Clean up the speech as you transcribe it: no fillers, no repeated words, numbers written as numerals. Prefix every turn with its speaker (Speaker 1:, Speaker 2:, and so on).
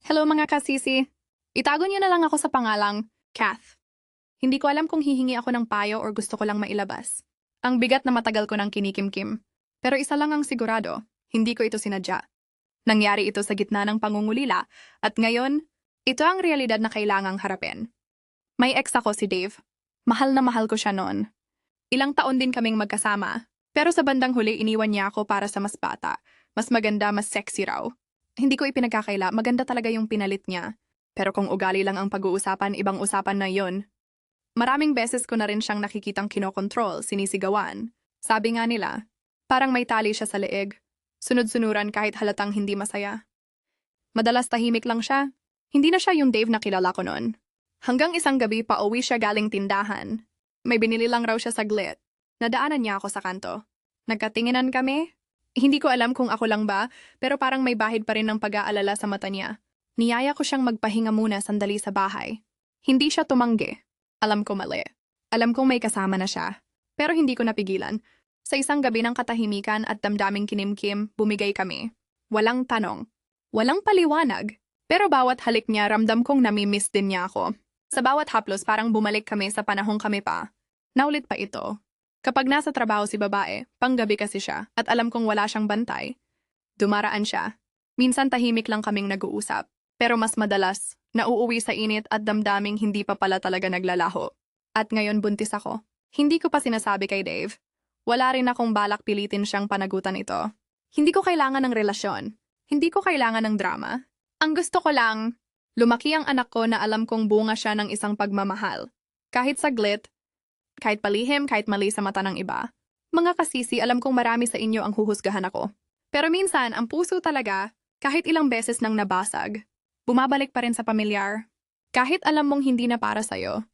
Speaker 1: Hello mga kasisi. Itago niyo na lang ako sa pangalang Kath. Hindi ko alam kung hihingi ako ng payo or gusto ko lang mailabas. Ang bigat na matagal ko ng kinikimkim. Pero isa lang ang sigurado, hindi ko ito sinadya. Nangyari ito sa gitna ng pangungulila at ngayon, ito ang realidad na kailangang harapin. May ex ako si Dave. Mahal na mahal ko siya noon. Ilang taon din kaming magkasama. Pero sa bandang huli iniwan niya ako para sa mas bata. Mas maganda, mas sexy raw. Hindi ko ipinagkakaila, maganda talaga yung pinalit niya. Pero kung ugali lang ang pag-uusapan, ibang usapan na yon. Maraming beses ko na rin siyang nakikitang kinokontrol, sinisigawan. Sabi nga nila, parang may tali siya sa leeg. Sunod-sunuran kahit halatang hindi masaya. Madalas tahimik lang siya. Hindi na siya yung Dave na kilala ko noon. Hanggang isang gabi pauwi siya galing tindahan. May binili lang raw siya saglit. Nadaanan niya ako sa kanto. Nagkatinginan kami. Hindi ko alam kung ako lang ba, pero parang may bahid pa rin ng pag-aalala sa mata niya. Niyaya ko siyang magpahinga muna sandali sa bahay. Hindi siya tumanggi. Alam ko mali. Alam kong may kasama na siya. Pero hindi ko napigilan. Sa isang gabi ng katahimikan at damdaming kinimkim, bumigay kami. Walang tanong. Walang paliwanag. Pero bawat halik niya, ramdam kong namimiss din niya ako. Sa bawat haplos, parang bumalik kami sa panahong kami pa. Naulit pa ito. Kapag nasa trabaho si babae, panggabi kasi siya, at alam kong wala siyang bantay. Dumaraan siya. Minsan tahimik lang kaming nag-uusap. Pero mas madalas, nauuwi sa init at damdaming hindi pa pala talaga naglalaho. At ngayon buntis ako. Hindi ko pa sinasabi kay Dave. Wala rin akong balak pilitin siyang panagutan ito. Hindi ko kailangan ng relasyon. Hindi ko kailangan ng drama. Ang gusto ko lang, lumaki ang anak ko na alam kong bunga siya ng isang pagmamahal. Kahit saglit, kahit palihim, kahit mali sa mata ng iba. Mga kasisi, alam kong marami sa inyo ang huhusgahan ako. Pero minsan, ang puso talaga, kahit ilang beses nang nabasag, bumabalik pa rin sa pamilyar. Kahit alam mong hindi na para sa'yo,